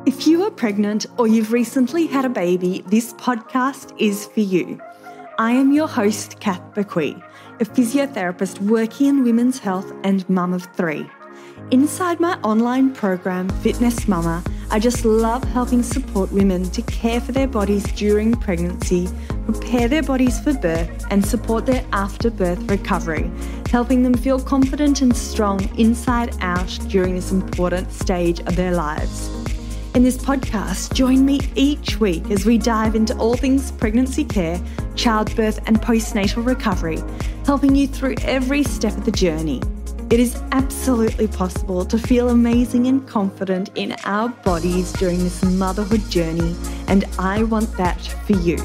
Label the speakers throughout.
Speaker 1: If you are pregnant or you've recently had a baby, this podcast is for you. I am your host, Kath Bequee, a physiotherapist working in women's health and mum of three. Inside my online program, Fitness Mama, I just love helping support women to care for their bodies during pregnancy, prepare their bodies for birth, and support their after-birth recovery, helping them feel confident and strong inside out during this important stage of their lives. In this podcast, join me each week as we dive into all things pregnancy care, childbirth, and postnatal recovery, helping you through every step of the journey. It is absolutely possible to feel amazing and confident in our bodies during this motherhood journey, and I want that for you.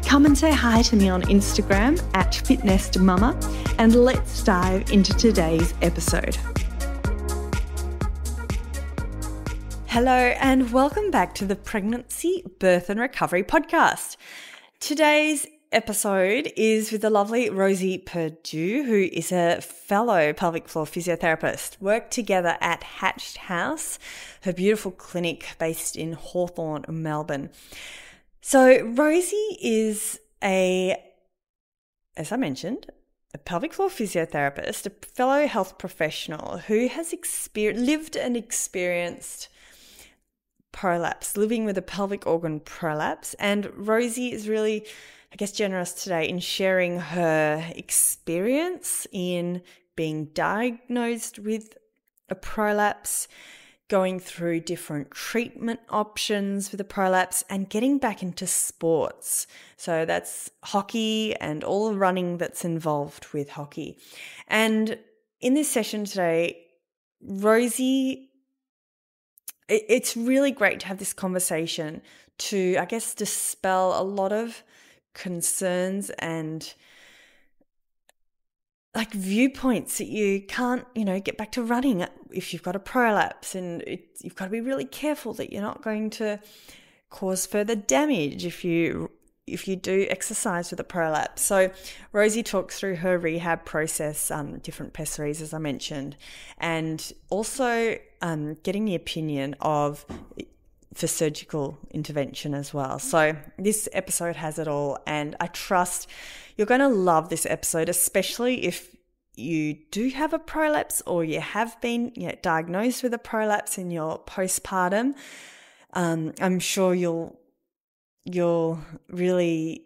Speaker 1: Come and say hi to me on Instagram at @fitnessmama, and let's dive into today's episode. Hello and welcome back to the Pregnancy, Birth and Recovery podcast. Today's episode is with the lovely Rosie Purdue, who is a fellow pelvic floor physiotherapist. Work together at Hatched House, her beautiful clinic based in Hawthorn, Melbourne. So Rosie is as I mentioned, a pelvic floor physiotherapist, a fellow health professional who has lived and experienced prolapse, living with a pelvic organ prolapse. And Rosie is really, generous today in sharing her experience in being diagnosed with a prolapse, going through different treatment options with a prolapse, and getting back into sports. So that's hockey and all the running that's involved with hockey. And in this session today, Rosie, it's really great to have this conversation to, dispel a lot of concerns and viewpoints that you can't, get back to running if you've got a prolapse, and you've got to be really careful that you're not going to cause further damage if you do exercise with a prolapse. So Rosie talks through her rehab process, different pessaries, as I mentioned, and also getting the opinion for surgical intervention as well. So this episode has it all, and I trust you're going to love this episode, especially if you do have a prolapse or you have been diagnosed with a prolapse in your postpartum. I'm sure you'll really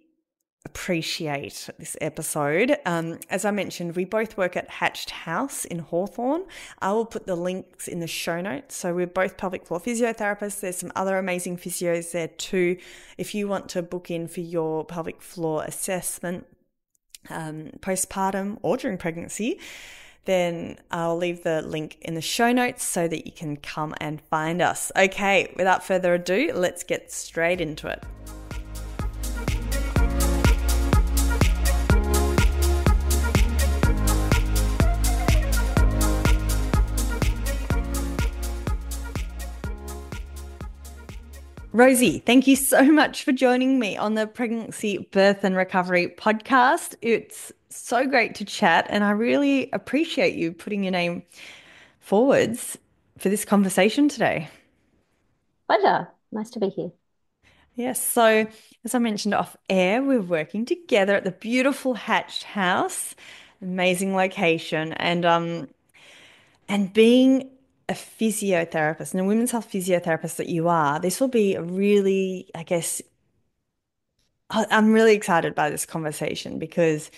Speaker 1: appreciate this episode. As I mentioned, we both work at Hatched House in Hawthorn. I will put the links in the show notes. So we're both pelvic floor physiotherapists. There's some other amazing physios there too. If you want to book in for your pelvic floor assessment, postpartum or during pregnancy, then I'll leave the link in the show notes so that you can come and find us. Okay, without further ado, let's get straight into it. Rosie, thank you so much for joining me on the Pregnancy, Birth and Recovery podcast. It's so great to chat, and I really appreciate you putting your name forwards for this conversation today.
Speaker 2: Pleasure. Nice to be here.
Speaker 1: Yes, so as I mentioned off air, we're working together at the beautiful Hatched House, amazing location, and being a physiotherapist and a women's health physiotherapist that you are, this will be a really, I'm really excited by this conversation because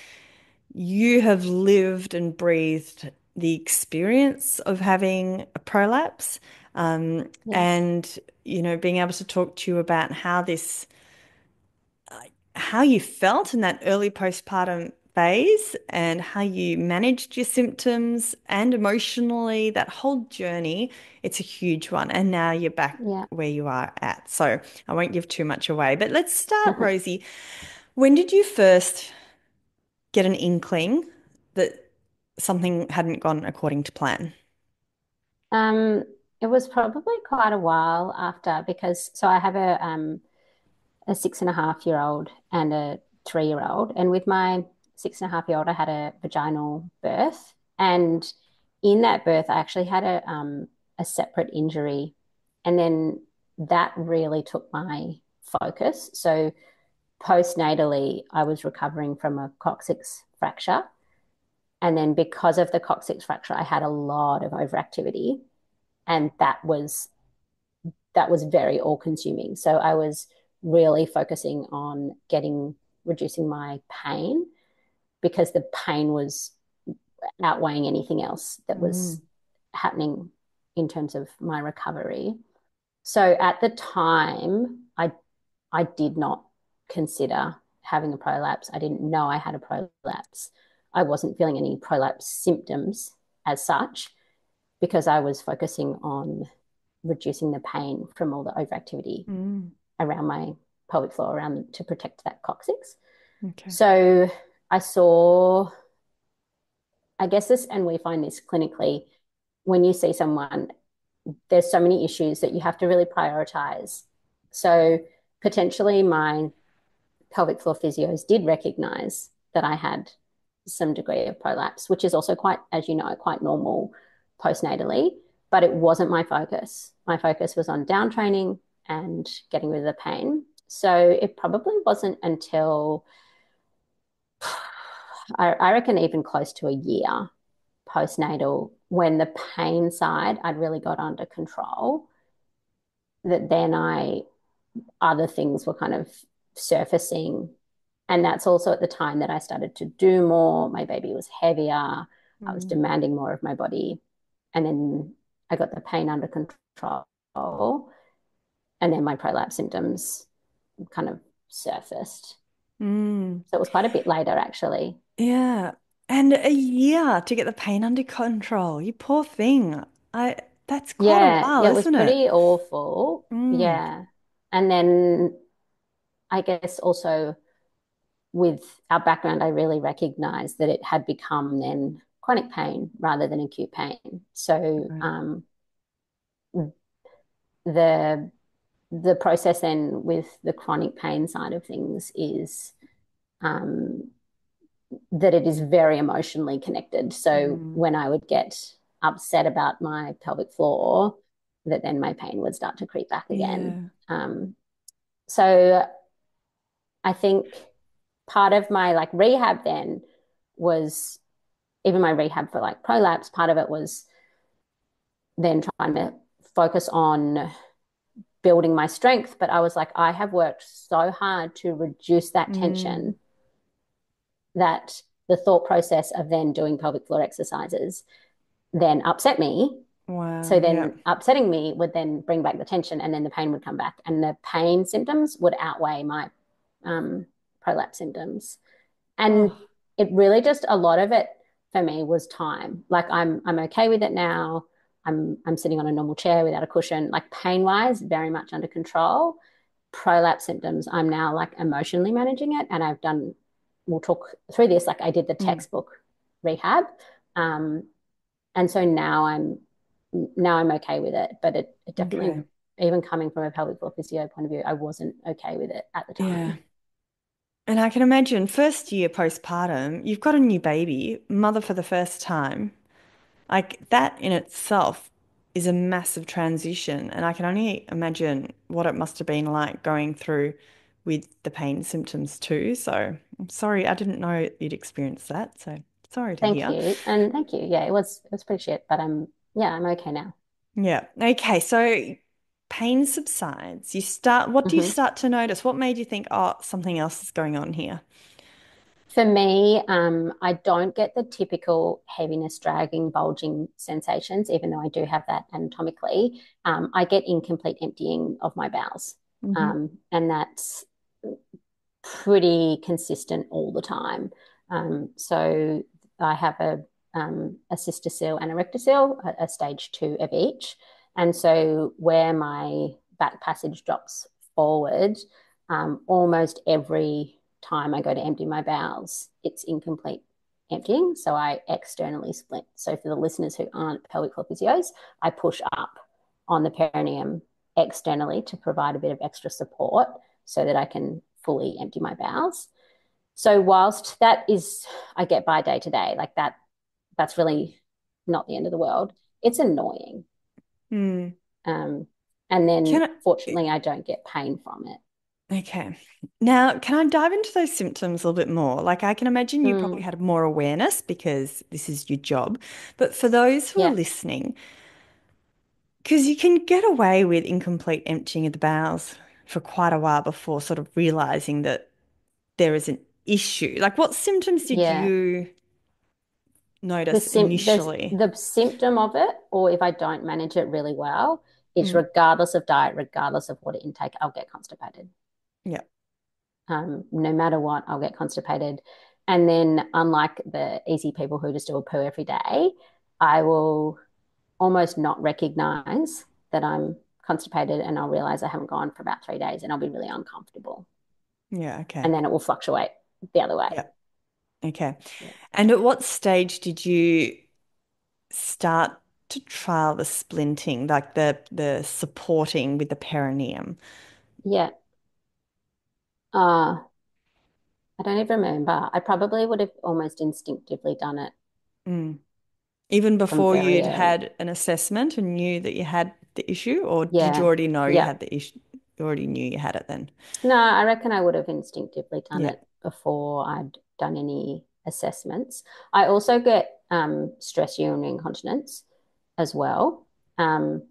Speaker 1: you have lived and breathed the experience of having a prolapse, and, being able to talk to you about how you felt in that early postpartum phase and how you managed your symptoms and emotionally, that whole journey. It's a huge one. And now you're back where you are at. So I won't give too much away, but let's start, Rosie. When did you first get an inkling that something hadn't gone according to plan?
Speaker 2: It was probably quite a while after because I have a 6.5-year-old and a 3-year-old, and with my 6.5-year-old, I had a vaginal birth, and in that birth, I actually had a separate injury, and then that really took my focus. So postnatally, I was recovering from a coccyx fracture. And then because of the coccyx fracture, I had a lot of overactivity. And that was very all consuming. So I was really focusing on reducing my pain because the pain was outweighing anything else that was happening in terms of my recovery. So at the time, I did not consider having a prolapse. I didn't know I had a prolapse. I wasn't feeling any prolapse symptoms as such because I was focusing on reducing the pain from all the overactivity around my pelvic floor around to protect that coccyx.
Speaker 1: Okay.
Speaker 2: So I saw, I guess this, and we find this clinically, when you see someone, there's so many issues that you have to really prioritize. So potentially my pelvic floor physios did recognize that I had some degree of prolapse, which is also quite, as you know, quite normal postnatally, but it wasn't my focus. My focus was on down training and getting rid of the pain. So it probably wasn't until I reckon even close to a year postnatal when the pain side I'd really got under control that then other things were kind of surfacing. And that's also at the time that I started to do more. My baby was heavier. I was demanding more of my body. And then I got the pain under control. And then my prolapse symptoms kind of surfaced.
Speaker 1: Mm.
Speaker 2: So it was quite a bit later, actually.
Speaker 1: Yeah. And a year to get the pain under control. You poor thing. I that's quite a
Speaker 2: Yeah,
Speaker 1: while,
Speaker 2: it was
Speaker 1: isn't it?
Speaker 2: pretty awful.
Speaker 1: Mm.
Speaker 2: Yeah. And then I guess also with our background, I really recognized that it had become then chronic pain rather than acute pain. So
Speaker 1: Right.
Speaker 2: the the process then with the chronic pain side of things is um, that it is very emotionally connected. So
Speaker 1: Mm.
Speaker 2: when I would get upset about my pelvic floor, that then my pain would start to creep back again.
Speaker 1: Yeah.
Speaker 2: So I think part of my like rehab then was even my rehab for like prolapse, part of it was then trying to focus on building my strength. But I was like, I have worked so hard to reduce that
Speaker 1: Mm.
Speaker 2: tension that the thought process of then doing pelvic floor exercises then upset me.
Speaker 1: Wow.
Speaker 2: So
Speaker 1: Yeah.
Speaker 2: then upsetting me would then bring back the tension and then the pain would come back. And the pain symptoms would outweigh my prolapse symptoms. And
Speaker 1: Oh.
Speaker 2: it really just a lot of it for me was time. Like I'm okay with it now. I'm sitting on a normal chair without a cushion. Like pain wise, very much under control. Prolapse symptoms, I'm now like emotionally managing it, and we'll talk through this. Like I did the
Speaker 1: Mm.
Speaker 2: textbook rehab, um, and so now I'm okay with it. But it definitely,
Speaker 1: Okay.
Speaker 2: even coming from a pelvic floor physio point of view, I wasn't okay with it at the
Speaker 1: Yeah.
Speaker 2: time.
Speaker 1: And I can imagine first year postpartum, you've got a new baby, mother for the first time. Like that in itself is a massive transition. And I can only imagine what it must have been like going through with the pain symptoms too. So I'm sorry, I didn't know you'd experienced that. So sorry to
Speaker 2: Thank
Speaker 1: hear.
Speaker 2: you. And thank you. Yeah, it was pretty shit, but yeah, I'm okay now.
Speaker 1: Yeah. Okay. So pain subsides. What do you
Speaker 2: Hmm.
Speaker 1: start to notice? What made you think, oh, something else is going on here?
Speaker 2: For me, I don't get the typical heaviness, dragging, bulging sensations, even though I do have that anatomically. I get incomplete emptying of my bowels.
Speaker 1: Hmm.
Speaker 2: And that's pretty consistent all the time. So I have a cystocele and a rectocele, a stage two of each. And so where my back passage drops forward, almost every time I go to empty my bowels, it's incomplete emptying. So I externally splint. So for the listeners who aren't pelvic floor physios, I push up on the perineum externally to provide a bit of extra support so that I can fully empty my bowels. So whilst that is, I get by day to day, like that's really not the end of the world. It's annoying.
Speaker 1: Mm.
Speaker 2: Um, And then
Speaker 1: Can
Speaker 2: fortunately, I don't get pain from it.
Speaker 1: okay. Now, can I dive into those symptoms a little bit more? Like, I can imagine you probably
Speaker 2: Mm,
Speaker 1: had more awareness because this is your job. But for those who are
Speaker 2: yeah,
Speaker 1: listening, because you can get away with incomplete emptying of the bowels for quite a while before sort of realizing that there is an issue. Like, what symptoms did
Speaker 2: yeah.
Speaker 1: you
Speaker 2: The
Speaker 1: notice
Speaker 2: sim
Speaker 1: initially?
Speaker 2: the symptom of it, or if I don't manage it really well, is
Speaker 1: Mm,
Speaker 2: regardless of diet, regardless of water intake, I'll get constipated.
Speaker 1: yeah.
Speaker 2: No matter what, I'll get constipated. And then, unlike the easy people who just do a poo every day, I will almost not recognize that I'm constipated, and I'll realize I haven't gone for about 3 days, and I'll be really uncomfortable.
Speaker 1: Yeah. Okay.
Speaker 2: And then it will fluctuate the other way.
Speaker 1: Yeah. Okay.
Speaker 2: Yeah.
Speaker 1: And at what stage did you start to trial the splinting, like the supporting with the perineum?
Speaker 2: Yeah. Uh, I don't even remember. I probably would have almost instinctively done it
Speaker 1: Mm. Even
Speaker 2: from
Speaker 1: before
Speaker 2: very
Speaker 1: you'd
Speaker 2: early.
Speaker 1: had an assessment and knew that you had the issue, or did you
Speaker 2: Yeah.
Speaker 1: already know you
Speaker 2: Yeah.
Speaker 1: had the issue? You already knew you had it then?
Speaker 2: No, I reckon I would have instinctively done
Speaker 1: Yeah.
Speaker 2: it before I'd done any assessments. I also get stress urinary incontinence as well. Um,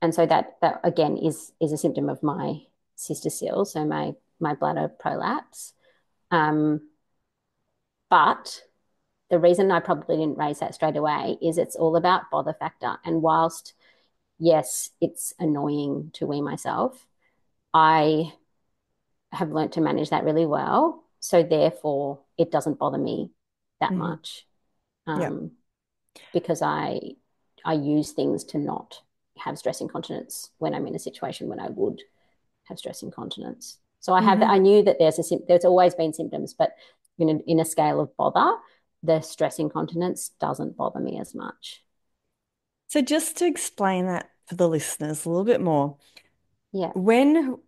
Speaker 2: and so that again is a symptom of my cystocele, so my bladder prolapse. Um, but the reason I probably didn't raise that straight away is it's all about bother factor. And whilst yes, it's annoying to wee myself, I have learnt to manage that really well. So therefore, it doesn't bother me that
Speaker 1: Hmm.
Speaker 2: much
Speaker 1: Yeah.
Speaker 2: um, because I use things to not have stress incontinence when I'm in a situation when I would have stress incontinence. So I
Speaker 1: Hmm.
Speaker 2: knew that there's always been symptoms, but in a scale of bother, the stress incontinence doesn't bother me as much.
Speaker 1: So just to explain that for the listeners a little bit more,
Speaker 2: Yeah,
Speaker 1: when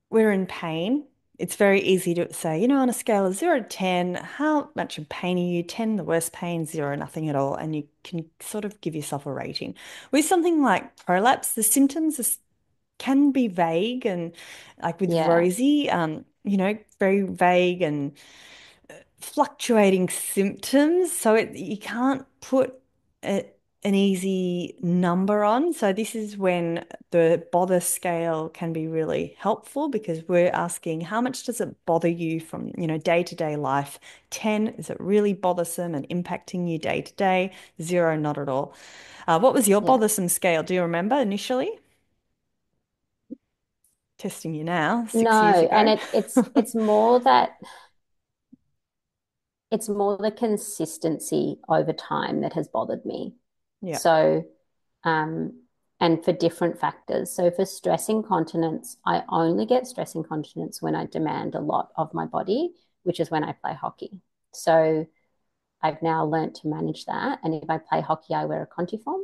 Speaker 1: we're in pain, it's very easy to say, on a scale of 0 to 10, how much in pain are you? 10, the worst pain, 0, nothing at all. And you can sort of give yourself a rating. With something like prolapse, the symptoms can be vague and like with
Speaker 2: yeah,
Speaker 1: Rosie, very vague and fluctuating symptoms. So you can't put an easy number on. So this is when the bother scale can be really helpful because we're asking how much does it bother you from, day-to-day life? 10, is it really bothersome and impacting you day to day? 0, not at all. What was your
Speaker 2: yeah.
Speaker 1: bothersome scale? Do you remember initially? Testing you now,
Speaker 2: No,
Speaker 1: 6 years
Speaker 2: and
Speaker 1: ago.
Speaker 2: it's more the consistency over time that has bothered me.
Speaker 1: Yeah.
Speaker 2: So, um, and for different factors. So, for stress incontinence, I only get stress incontinence when I demand a lot of my body, which is when I play hockey. So, I've now learned to manage that. And if I play hockey, I wear a Contiform,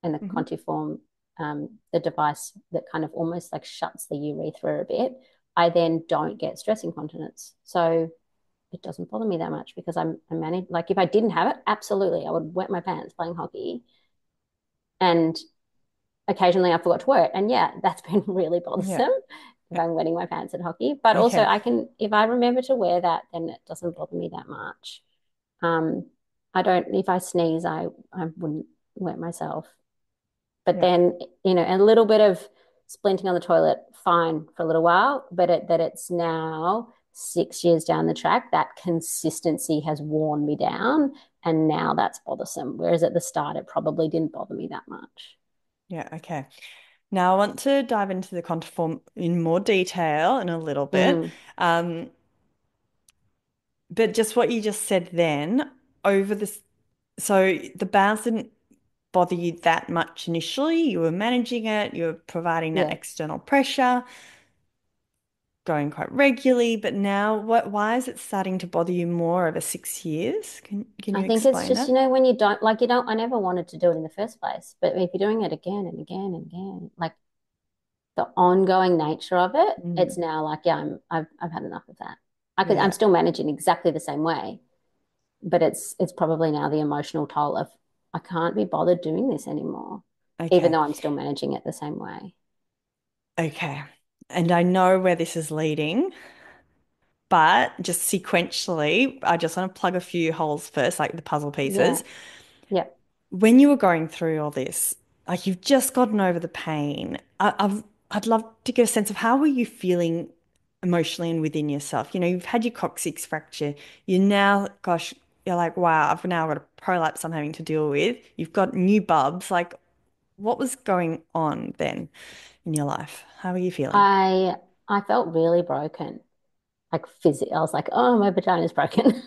Speaker 2: and the
Speaker 1: Hmm.
Speaker 2: Contiform, the device that kind of almost like shuts the urethra a bit, I then don't get stress incontinence. So, it doesn't bother me that much because I manage, like if I didn't have it, absolutely I would wet my pants playing hockey. And occasionally I forgot to wear it. And yeah, that's been really
Speaker 1: Yeah.
Speaker 2: bothersome if
Speaker 1: Yeah.
Speaker 2: I'm wetting my pants at hockey. But also
Speaker 1: Okay.
Speaker 2: I can, if I remember to wear that, then it doesn't bother me that much. Um, I don't, if I sneeze, I wouldn't wet myself. But
Speaker 1: Yeah.
Speaker 2: then, a little bit of splinting on the toilet, fine for a little while, but that it's now 6 years down the track, that consistency has worn me down. And now that's bothersome. Whereas at the start, it probably didn't bother me that much.
Speaker 1: Yeah. Okay. Now I want to dive into the Contiform in more detail in a little bit.
Speaker 2: Mm,
Speaker 1: Um, but just what you just said then, over this, so the bowels didn't bother you that much initially. You were managing it, you were providing that
Speaker 2: yeah.
Speaker 1: external pressure, going quite regularly, but now why is it starting to bother you more over 6 years? Can
Speaker 2: I
Speaker 1: you
Speaker 2: think it's
Speaker 1: explain
Speaker 2: just,
Speaker 1: that?
Speaker 2: when I never wanted to do it in the first place. But if you're doing it again and again and again, like the ongoing nature of it, it's
Speaker 1: Mm,
Speaker 2: now like, yeah, I've had enough of that. I'm
Speaker 1: yeah.
Speaker 2: still managing exactly the same way, but it's probably now the emotional toll of I can't be bothered doing this anymore, even
Speaker 1: Okay.
Speaker 2: though I'm still managing it the same way.
Speaker 1: Okay. And I know where this is leading, but just sequentially, I just want to plug a few holes first, like the puzzle
Speaker 2: Yeah.
Speaker 1: pieces.
Speaker 2: Yeah.
Speaker 1: When you were going through all this, like you've just gotten over the pain, I'd love to get a sense of how were you feeling emotionally and within yourself? You know, you've had your coccyx fracture. You now, gosh, you're like, wow, I've now got a prolapse I'm having to deal with. You've got new bubs. Like, what was going on then in your life? How are you feeling?
Speaker 2: I I felt really broken. Like physically, I was like, oh, my vagina's broken.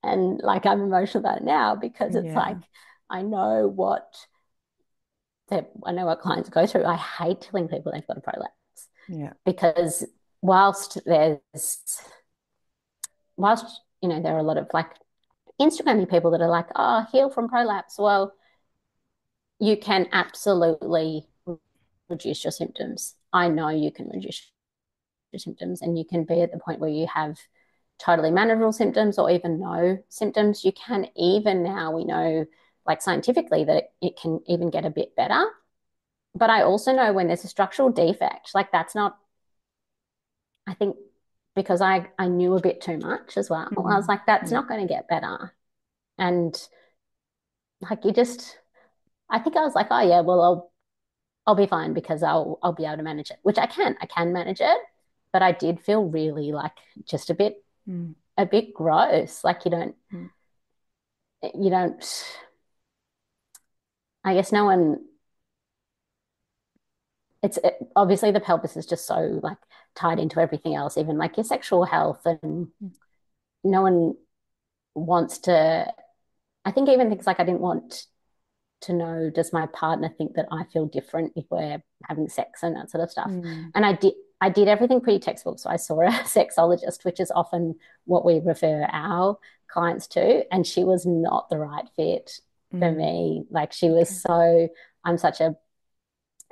Speaker 2: And like I'm emotional about it now because it's like
Speaker 1: Yeah,
Speaker 2: I know what I know what clients go through. I hate telling people they've got a prolapse
Speaker 1: yeah,
Speaker 2: because whilst there are a lot of like Instagrammy people that are like, oh, heal from prolapse. Well, you can absolutely reduce your symptoms. I know you can reduce your symptoms and you can be at the point where you have totally manageable symptoms or even no symptoms. You can even now, we know, like scientifically, that it can even get a bit better. But I also know when there's a structural defect, like that's not, I think, because I knew a bit too much as well. I was
Speaker 1: mm,
Speaker 2: like, that's
Speaker 1: yeah,
Speaker 2: not going to get better. And like you just, I think I was like, oh yeah, well I'll be fine because I'll be able to manage it, which I can manage it. But I did feel really like just
Speaker 1: mm,
Speaker 2: a bit gross. Like
Speaker 1: mm,
Speaker 2: you don't, I guess no one, obviously the pelvis is just so like tied into everything else, even like your sexual health. And
Speaker 1: mm,
Speaker 2: no one wants to, I think even things like I didn't want to know, does my partner think that I feel different if we're having sex and that sort of stuff.
Speaker 1: mm,
Speaker 2: And I did everything pretty textbook. So I saw a sexologist, which is often what we refer our clients to. And she was not the right fit for
Speaker 1: mm.
Speaker 2: me. Like she was
Speaker 1: Okay.
Speaker 2: so, I'm such a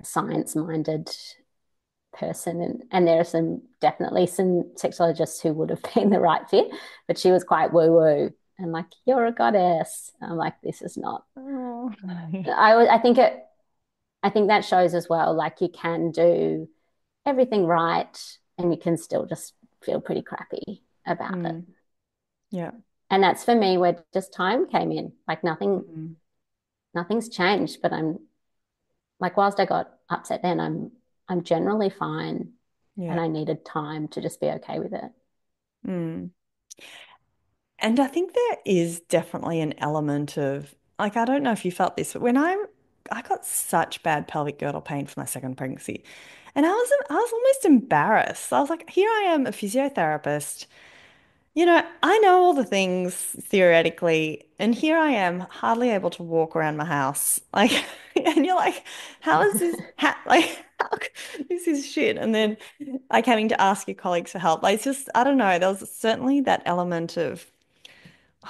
Speaker 2: science minded person. And there are definitely some sexologists who would have been the right fit, but she was quite woo woo and like, you're a goddess. I'm like, this is not.
Speaker 1: Oh,
Speaker 2: I think that shows as well, like you can do everything right and you can still just feel pretty crappy about it.
Speaker 1: mm, yeah.
Speaker 2: And that's for me where just time came in. Like
Speaker 1: Mm,
Speaker 2: nothing's changed, but I'm like, whilst I got upset then, I'm generally fine and
Speaker 1: yeah.
Speaker 2: I needed time to just be okay with it.
Speaker 1: Mm. And I think there is definitely an element of like I don't know if you felt this, but when I got such bad pelvic girdle pain for my second pregnancy, and I was almost embarrassed. I was like, here I am, a physiotherapist. You know, I know all the things theoretically, and here I am, hardly able to walk around my house. Like, and you're like, how is this? This is shit. And then, like, having to ask your colleagues for help. Like, it's just, I don't know. There was certainly that element of,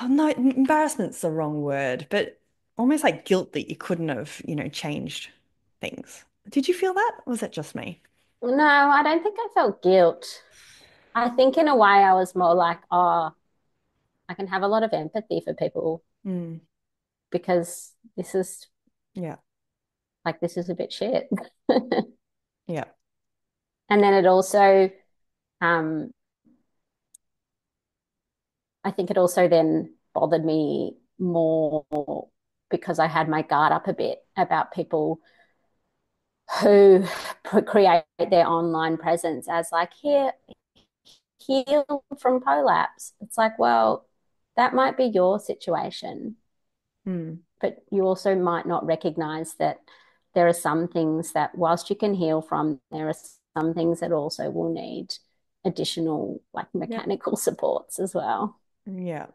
Speaker 1: oh no, embarrassment's the wrong word, but almost like guilt that you couldn't have, changed things. Did you feel that? Or was that just me?
Speaker 2: No, I don't think I felt guilt. I think in a way I was more like, oh, I can have a lot of empathy for people
Speaker 1: Mm,
Speaker 2: because
Speaker 1: yeah,
Speaker 2: this is a bit shit.
Speaker 1: yeah,
Speaker 2: And then it also, um, I think it also then bothered me more because I had my guard up a bit about people who create their online presence as like, here, heal from prolapse. It's like, well, that might be your situation,
Speaker 1: mm,
Speaker 2: but you also might not recognize that there are some things that, whilst you can heal from, there are some things that also will need additional like
Speaker 1: yeah,
Speaker 2: mechanical supports as well.
Speaker 1: yeah.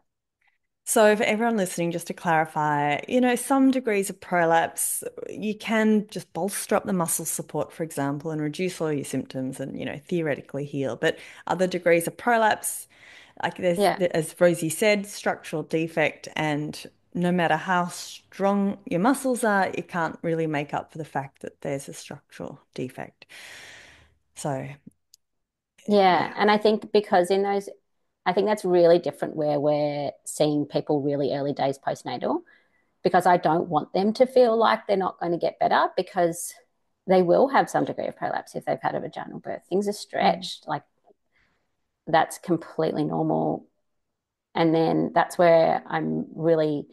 Speaker 1: So, for everyone listening, just to clarify, some degrees of prolapse, you can just bolster up the muscle support, for example, and reduce all your symptoms and, theoretically heal. But other degrees of prolapse, like
Speaker 2: Yeah.
Speaker 1: as Rosie said, structural defect, and no matter how strong your muscles are, you can't really make up for the fact that there's a structural defect. So,
Speaker 2: Yeah.
Speaker 1: yeah.
Speaker 2: And I think because I think that's really different where we're seeing people really early days postnatal because I don't want them to feel like they're not going to get better because they will have some degree of prolapse if they've had a vaginal birth. Things are
Speaker 1: Mm.
Speaker 2: stretched, like that's completely normal. And then that's where I'm really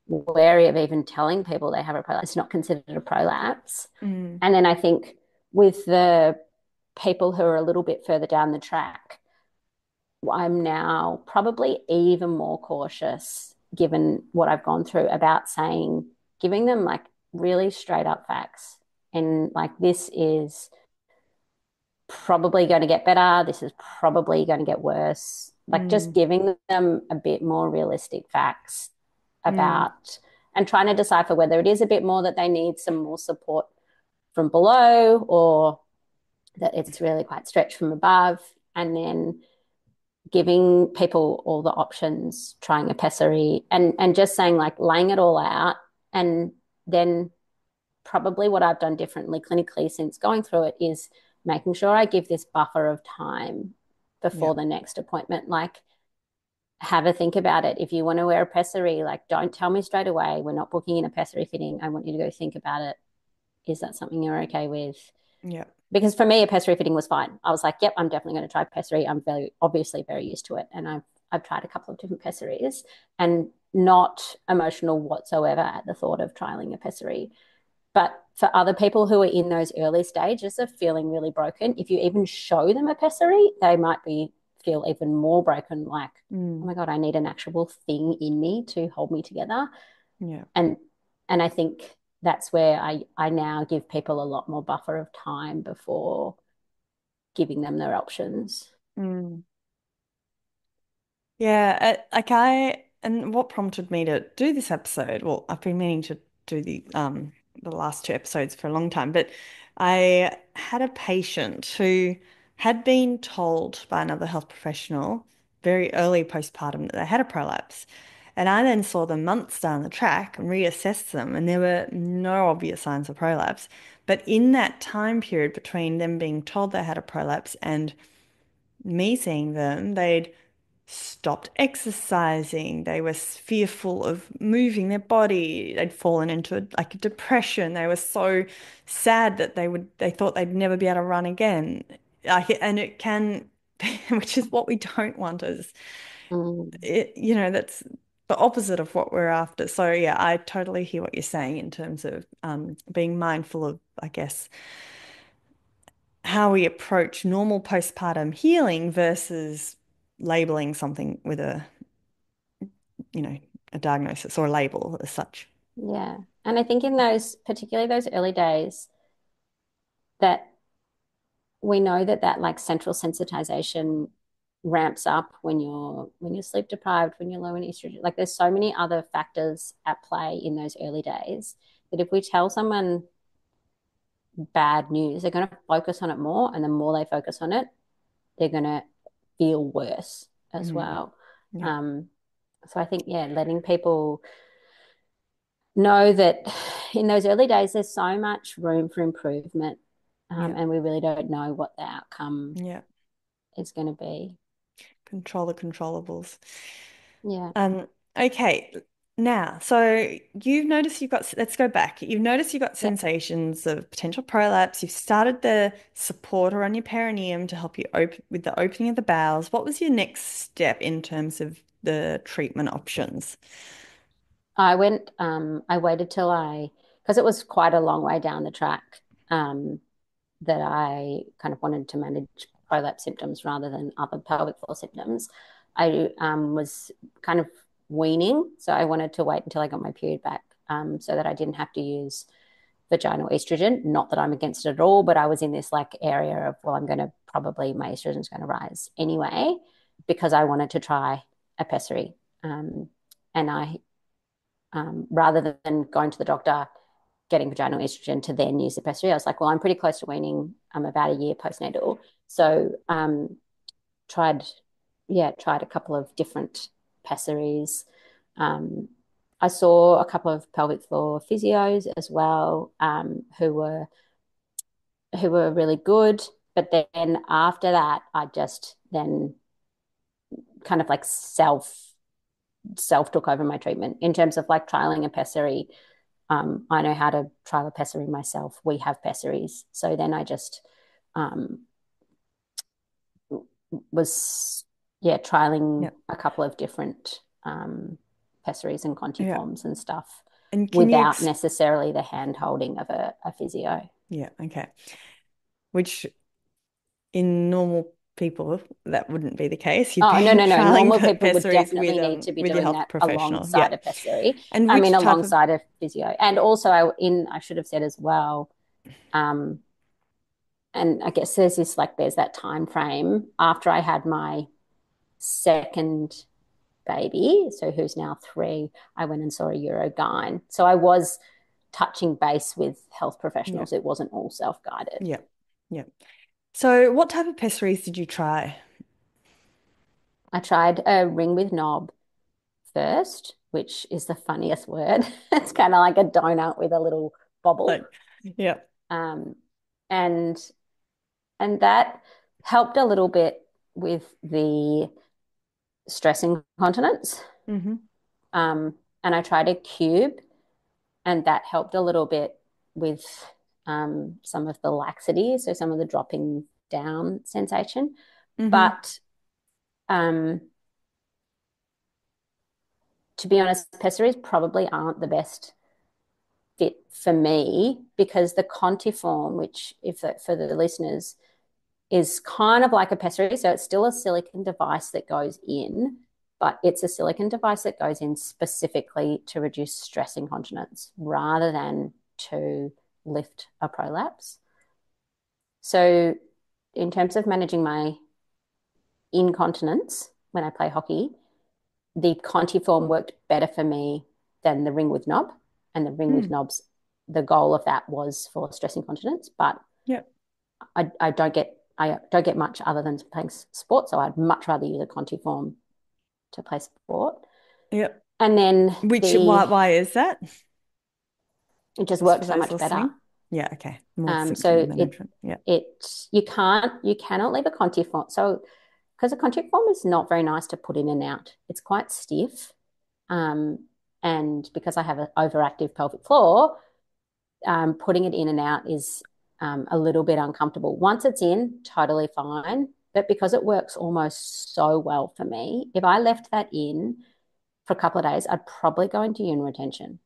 Speaker 2: wary of even telling people they have a prolapse. It's not considered a prolapse.
Speaker 1: Mm.
Speaker 2: And then I think with the people who are a little bit further down the track, I'm now probably even more cautious, given what I've gone through, about saying, giving them like really straight up facts. And like, this is probably going to get better. This is probably going to get worse. Like, just
Speaker 1: Mm.
Speaker 2: giving them a bit more realistic facts
Speaker 1: Mm.
Speaker 2: about, and trying to decipher whether it is a bit more that they need some more support from below, or that it's really quite stretched from above. And then giving people all the options, trying a pessary, and just saying, like, laying it all out. And then probably what I've done differently clinically since going through it is making sure I give this buffer of time
Speaker 1: Yeah.
Speaker 2: before the next appointment. Like, have a think about it. If you want to wear a pessary, like, don't tell me straight away, we're not booking in a pessary fitting. I want you to go think about it. Is that something you're okay with?
Speaker 1: Yeah.
Speaker 2: Because for me, a pessary fitting was fine. I was like, yep, I'm definitely going to try pessary. I'm very obviously very used to it, and I've tried a couple of different pessaries, and not emotional whatsoever at the thought of trialing a pessary. But for other people who are in those early stages of feeling really broken, if you even show them a pessary, they might be feel even more broken. Like, oh
Speaker 1: Mm.
Speaker 2: my god, I need an actual thing in me to hold me together.
Speaker 1: Yeah.
Speaker 2: And I think that's where I now give people a lot more buffer of time before giving them their options.
Speaker 1: Mm. Yeah, and what prompted me to do this episode, well, I've been meaning to do the last two episodes for a long time, but I had a patient who had been told by another health professional very early postpartum that they had a prolapse. And I then saw them months down the track and reassessed them, and there were no obvious signs of prolapse. But in that time period between them being told they had a prolapse and me seeing them, they'd stopped exercising. They were fearful of moving their body. They'd fallen into like a depression. They were so sad that they thought they'd never be able to run again. And it can, which is what we don't want is
Speaker 2: Mm.
Speaker 1: that's the opposite of what we're after. So yeah, I totally hear what you're saying in terms of being mindful of, I guess, how we approach normal postpartum healing versus labeling something with you know, a diagnosis or a label as such.
Speaker 2: Yeah. And I think in those, particularly those early days, that we know that like central sensitization ramps up when you're sleep deprived, when you're low in estrogen. Like, there's so many other factors at play in those early days that if we tell someone bad news, they're going to focus on it more, and the more they focus on it, they're going to feel worse as
Speaker 1: Mm,
Speaker 2: well.
Speaker 1: yeah,
Speaker 2: Um, so I think, yeah, letting people know that in those early days, there's so much room for improvement,
Speaker 1: yeah,
Speaker 2: and we really don't know what the outcome
Speaker 1: yeah.
Speaker 2: is going to be.
Speaker 1: Control the controllables.
Speaker 2: Yeah.
Speaker 1: Um, okay. Now, so you've noticed you've got, let's go back. You've noticed you've got
Speaker 2: Yeah.
Speaker 1: sensations of potential prolapse. You've started the supporter on your perineum to help you open with the opening of the bowels. What was your next step in terms of the treatment options?
Speaker 2: I waited till because it was quite a long way down the track, um, that I kind of wanted to manage prolapse symptoms rather than other pelvic floor symptoms. I was kind of weaning, so I wanted to wait until I got my period back, so that I didn't have to use vaginal estrogen. Not that I'm against it at all, but I was in this like area of, well, I'm going to probably, my estrogen's going to rise anyway, because I wanted to try a pessary. And I, rather than going to the doctor, getting vaginal estrogen to then use the pessary, I was like, well, I'm pretty close to weaning. I'm about a year postnatal. So tried, tried a couple of different pessaries. Um, I saw a couple of pelvic floor physios as well, who were really good. But then after that, I just then kind of like self took over my treatment in terms of like trialing a pessary. I know how to trial a pessary myself. We have pessaries. So then I just um, was, yeah, trialing
Speaker 1: Yeah.
Speaker 2: a couple of different pessaries and
Speaker 1: Yeah.
Speaker 2: contiforms and stuff
Speaker 1: And can you
Speaker 2: without necessarily the hand holding of a physio.
Speaker 1: yeah, okay. Which in normal people, that wouldn't be the case. You'd
Speaker 2: Oh, no,
Speaker 1: be
Speaker 2: no, no.
Speaker 1: trialing
Speaker 2: Normal people would
Speaker 1: pessaries
Speaker 2: definitely need to be
Speaker 1: with your
Speaker 2: doing
Speaker 1: health
Speaker 2: that
Speaker 1: professional. Yeah.
Speaker 2: alongside a pessary.
Speaker 1: And
Speaker 2: I mean,
Speaker 1: which type of
Speaker 2: alongside a physio. And also, I should have said as well, um, and I guess there's that time frame after I had my second baby, so who's now 3, I went and saw a Urogyne. So I was touching base with health
Speaker 1: yeah,
Speaker 2: professionals. It wasn't all self-guided.
Speaker 1: yeah, yeah. So what type of pessaries did you try?
Speaker 2: I tried a ring with knob first, which is the funniest word. It's kind of like a donut with a little bobble.
Speaker 1: Like, yeah.
Speaker 2: Um, and and that helped a little bit with the stress incontinence.
Speaker 1: Mm-hmm.
Speaker 2: And I tried a cube, and that helped a little bit with some of the laxity, so some of the dropping down sensation.
Speaker 1: Mm-hmm.
Speaker 2: But um, to be honest, pessaries probably aren't the best fit for me because the Contiform, which, if for the listeners, is kind of like a pessary. So it's still a silicone device that goes in, but it's a silicone device that goes in specifically to reduce stress incontinence rather than to lift a prolapse. So, in terms of managing my incontinence when I play hockey, the Contiform worked better for me than the ring with knob. And the ring with
Speaker 1: Mm.
Speaker 2: knobs, the goal of that was for stress incontinence, but
Speaker 1: Yeah.
Speaker 2: I don't get much other than playing sport, so I'd much rather use a Contiform to play sport.
Speaker 1: Yeah.
Speaker 2: And then
Speaker 1: Which why is that?
Speaker 2: it just
Speaker 1: Just for
Speaker 2: works so
Speaker 1: those
Speaker 2: much better.
Speaker 1: listening. Yeah, okay. More symptom
Speaker 2: So it
Speaker 1: management. Yeah.
Speaker 2: it you cannot leave a Contiform. So because a Contiform is not very nice to put in and out. It's quite stiff. And because I have an overactive pelvic floor, putting it in and out is a little bit uncomfortable. Once it's in, totally fine. But because it works almost so well for me, if I left that in for a couple of days, I'd probably go into urinary retention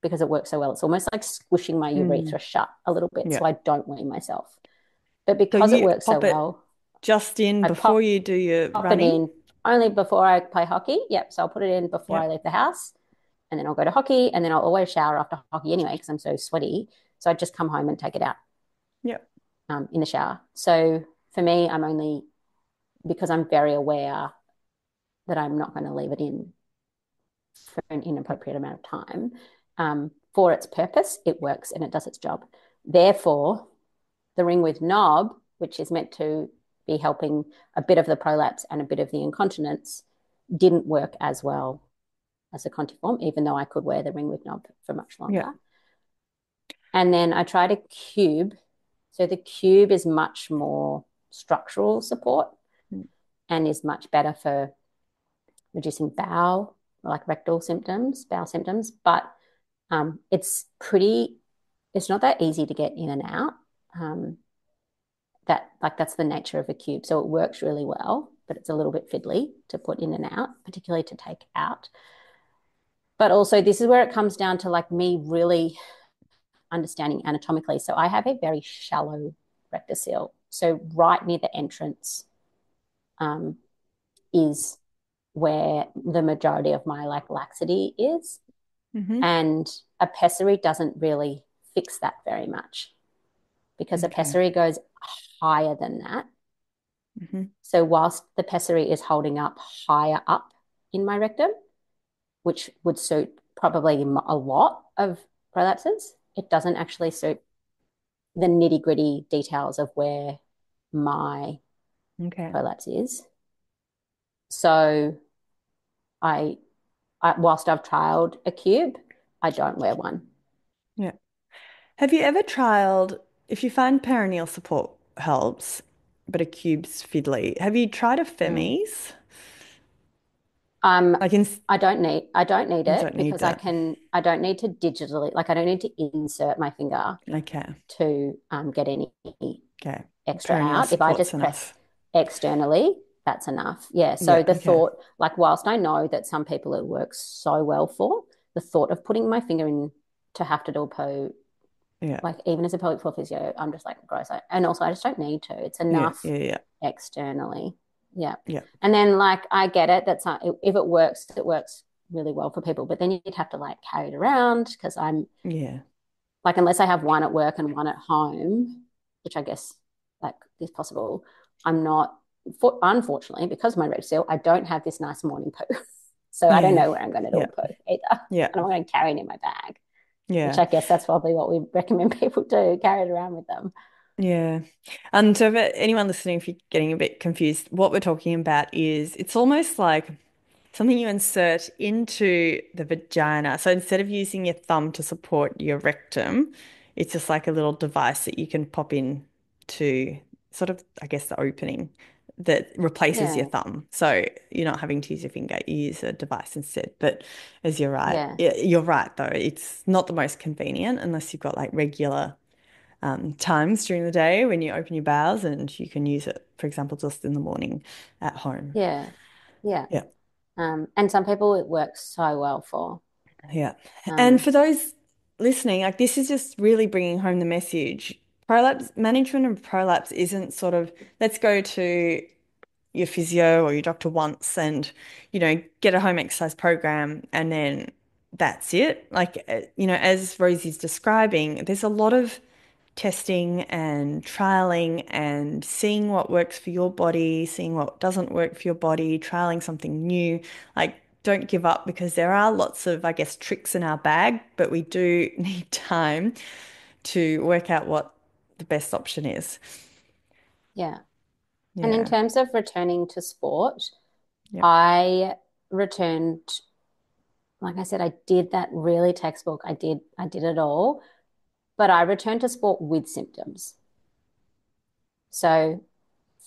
Speaker 2: because it works so well. It's almost like squishing my
Speaker 1: Mm.
Speaker 2: urethra shut a little bit
Speaker 1: Yeah.
Speaker 2: so I don't weigh myself. But
Speaker 1: So
Speaker 2: because it
Speaker 1: you
Speaker 2: works so
Speaker 1: pop it
Speaker 2: well,
Speaker 1: just in
Speaker 2: I
Speaker 1: before
Speaker 2: pop,
Speaker 1: you do your
Speaker 2: pop it
Speaker 1: running.
Speaker 2: in only before I play hockey. Yep. So I'll put it in before I
Speaker 1: Yep.
Speaker 2: leave the house and then I'll go to hockey and then I'll always shower after hockey anyway because I'm so sweaty. So I just come home and take it out
Speaker 1: Yep.
Speaker 2: in the shower. So for me, I'm only because I'm very aware that I'm not going to leave it in for an inappropriate amount of time. For its purpose, it works and it does its job. Therefore, the ring with knob, which is meant to be helping a bit of the prolapse and a bit of the incontinence, didn't work as well as a Contiform, even though I could wear the ring with knob for much
Speaker 1: Yep.
Speaker 2: longer. And then I tried a cube. So the cube is much more structural support
Speaker 1: Mm.
Speaker 2: and is much better for reducing bowel, like rectal symptoms, bowel symptoms. But it's pretty, it's not that easy to get in and out. Um, that's the nature of a cube. So it works really well, but it's a little bit fiddly to put in and out, particularly to take out. But also, this is where it comes down to like me really understanding anatomically. So I have a very shallow rectocele. So right near the entrance um, is where the majority of my like laxity is.
Speaker 1: Mm-hmm.
Speaker 2: And a pessary doesn't really fix that very much because a
Speaker 1: Okay.
Speaker 2: pessary goes higher than that.
Speaker 1: Mm-hmm.
Speaker 2: So whilst the pessary is holding up higher up in my rectum, which would suit probably a lot of prolapses, it doesn't actually suit the nitty gritty details of where my
Speaker 1: Okay.
Speaker 2: prolapse is. So I, whilst I've trialed a cube, I don't wear one.
Speaker 1: Yeah. Have you ever trialed, if you find perineal support helps, but a cube's fiddly, have you tried a
Speaker 2: Mm.
Speaker 1: Femis?
Speaker 2: Um,
Speaker 1: Like in,
Speaker 2: I don't need
Speaker 1: you
Speaker 2: it
Speaker 1: don't need
Speaker 2: because
Speaker 1: that.
Speaker 2: I don't need to digitally, like I don't need to insert my finger
Speaker 1: Okay.
Speaker 2: to get any
Speaker 1: Okay.
Speaker 2: extra
Speaker 1: Perineal
Speaker 2: out. If I
Speaker 1: support's
Speaker 2: just press
Speaker 1: enough.
Speaker 2: externally, that's enough. Yeah.
Speaker 1: Yeah.
Speaker 2: So the
Speaker 1: Okay.
Speaker 2: thought, like, whilst I know that some people it works so well for, the thought of putting my finger in to have to do a poo,
Speaker 1: Yeah.
Speaker 2: like even as a pelvic floor physio, I'm just like gross. And also, I just don't need to. It's
Speaker 1: Yeah.
Speaker 2: enough
Speaker 1: Yeah. Yeah.
Speaker 2: externally. Yeah.
Speaker 1: Yeah.
Speaker 2: And then, like, I get it. That's not, if it works really well for people. But then you'd have to like carry it around because I'm
Speaker 1: Yeah.
Speaker 2: like, unless I have one at work and one at home, which I guess like is possible, I'm not. Unfortunately, because of my red seal, I don't have this nice morning poo. So I don't
Speaker 1: Yeah.
Speaker 2: know where I'm going to do a
Speaker 1: Yeah.
Speaker 2: poo either,
Speaker 1: Yeah.
Speaker 2: and I'm going to carry it in my bag, which
Speaker 1: Yeah.
Speaker 2: I guess that's probably what we recommend people do: carry it around with them.
Speaker 1: Yeah. And so, for anyone listening, if you're getting a bit confused, what we're talking about is it's almost like something you insert into the vagina. So instead of using your thumb to support your rectum, it's just like a little device that you can pop in to sort of, I guess, the opening that replaces your
Speaker 2: Yeah,
Speaker 1: thumb. So you're not having to use your finger, you use a device instead. But as you're right,
Speaker 2: yeah,
Speaker 1: you're right though, it's not the most convenient unless you've got like regular times during the day when you open your bowels and you can use it, for example, just in the morning at home.
Speaker 2: yeah, yeah.
Speaker 1: Yeah.
Speaker 2: And some people it works so well for.
Speaker 1: Yeah. And
Speaker 2: Um,
Speaker 1: for those listening, like this is just really bringing home the message. Prolapse management of prolapse isn't sort of let's go to your physio or your doctor once and, get a home exercise program and then that's it. Like, as Rosie's describing, there's a lot of testing and trialing and seeing what works for your body, seeing what doesn't work for your body, trialing something new. Like, don't give up because there are lots of, I guess, tricks in our bag, but we do need time to work out what the best option is.
Speaker 2: yeah. And in
Speaker 1: Yeah.
Speaker 2: terms of returning to sport,
Speaker 1: Yeah.
Speaker 2: I returned, like I said, I did that really textbook. I did it all, but I returned to sport with symptoms. So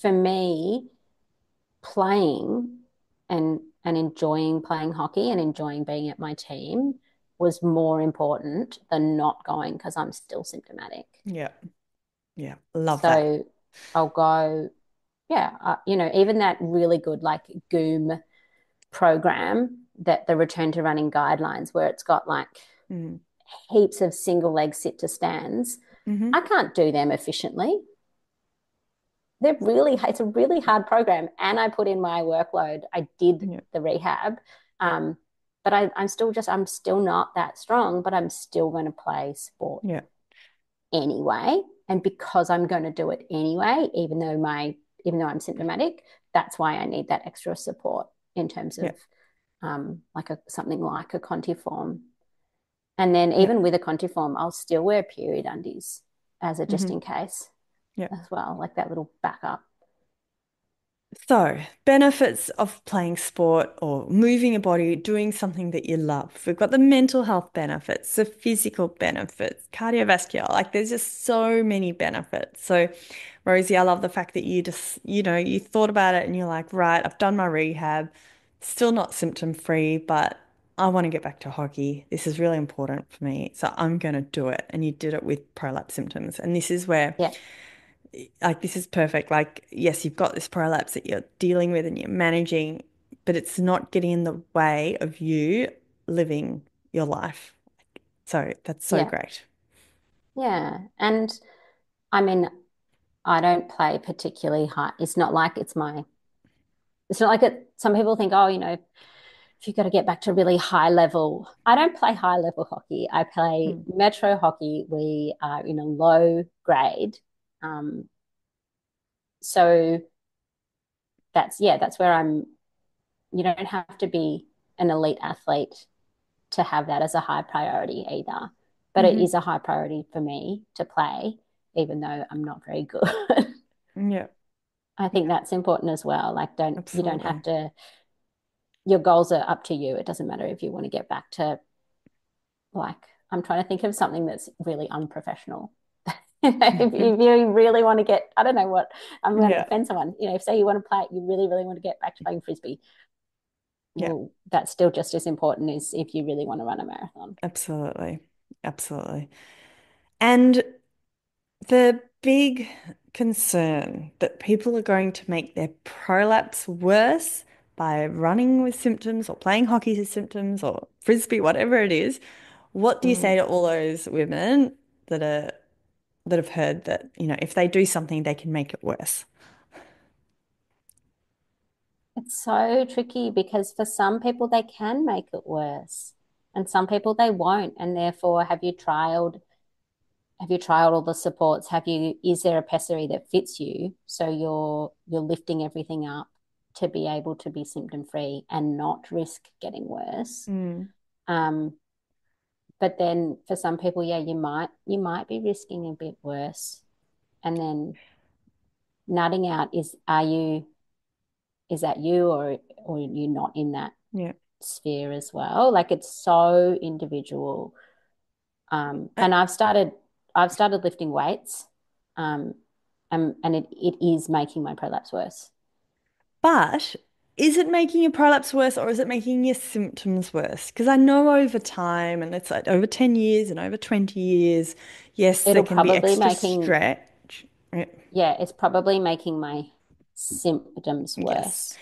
Speaker 2: for me, playing and enjoying playing hockey and enjoying being at my team was more important than not going because I'm still symptomatic.
Speaker 1: Yeah. Yeah. Love that.
Speaker 2: So I'll go, yeah, even that really good like GOOM program that the return to running guidelines where it's got like
Speaker 1: Mm.
Speaker 2: heaps of single leg sit to stands. I
Speaker 1: Hmm.
Speaker 2: can't do them efficiently. It's a really hard program. And I put in my workload. I did
Speaker 1: Yeah.
Speaker 2: the rehab. Um, but I'm still not that strong, but I'm still going to play sport
Speaker 1: Yeah.
Speaker 2: anyway. And because I'm going to do it anyway, even though I'm symptomatic, that's why I need that extra support in terms
Speaker 1: Yeah.
Speaker 2: of like something like a Contiform. And then
Speaker 1: Yeah.
Speaker 2: even with a Contiform, I'll still wear period undies as a just
Speaker 1: Hmm.
Speaker 2: in case
Speaker 1: Yeah.
Speaker 2: as well, like that little backup.
Speaker 1: So, benefits of playing sport or moving your body, doing something that you love. We've got the mental health benefits, the physical benefits, cardiovascular. Like, there's just so many benefits. So, Rosie, I love the fact that you just, you thought about it and you're like, right, I've done my rehab, still not symptom free, but I want to get back to hockey. This is really important for me. So, I'm going to do it. And you did it with prolapse symptoms. And this is where
Speaker 2: Yeah,
Speaker 1: like this is perfect. Like, yes, you've got this prolapse that you're dealing with and you're managing, but it's not getting in the way of you living your life. So that's so
Speaker 2: yeah,
Speaker 1: great.
Speaker 2: yeah. And I mean, I don't play particularly high. It's not like it. Some people think, oh, if you've got to get back to really high level. I don't play high level hockey. I play
Speaker 1: Mm.
Speaker 2: metro hockey. We are in a low grade. Um, so that's where you don't have to be an elite athlete to have that as a high priority either. But it
Speaker 1: Hmm.
Speaker 2: is a high priority for me to play, even though I'm not very good.
Speaker 1: Yeah,
Speaker 2: I think
Speaker 1: yeah,
Speaker 2: that's important as well. Like, you don't have
Speaker 1: absolutely.
Speaker 2: to, your goals are up to you. It doesn't matter if you want to get back to, like, I'm trying to think of something that's really unprofessional. If you really want to get, I don't know what, I'm going to
Speaker 1: Yeah.
Speaker 2: offend someone. If say you want to play, you really, really want to get back to playing frisbee.
Speaker 1: Yeah,
Speaker 2: well, that's still just as important as if you really want to run a marathon.
Speaker 1: absolutely. Absolutely. And the big concern that people are going to make their prolapse worse by running with symptoms or playing hockey with symptoms or frisbee, whatever it is. What do you
Speaker 2: Mm.
Speaker 1: say to all those women that are that have heard that, if they do something, they can make it worse?
Speaker 2: It's so tricky because for some people they can make it worse and some people they won't. And therefore, have you trialed all the supports? Is there a pessary that fits you? So you're lifting everything up to be able to be symptom free and not risk getting worse.
Speaker 1: Mm.
Speaker 2: Um, but then for some people, yeah, you might be risking a bit worse. And then nutting out is that you or you're not in that
Speaker 1: Yeah.
Speaker 2: sphere as well. Like it's so individual.
Speaker 1: Uh,
Speaker 2: And I've started lifting weights, um, and it is making my prolapse worse.
Speaker 1: But is it making your prolapse worse or is it making your symptoms worse? Because I know over time, and it's like over 10 years and over 20 years, yes, there
Speaker 2: It'll
Speaker 1: can be
Speaker 2: probably
Speaker 1: extra
Speaker 2: making
Speaker 1: stretch. Yeah.
Speaker 2: Yeah, it's probably making my symptoms
Speaker 1: Yes.
Speaker 2: worse,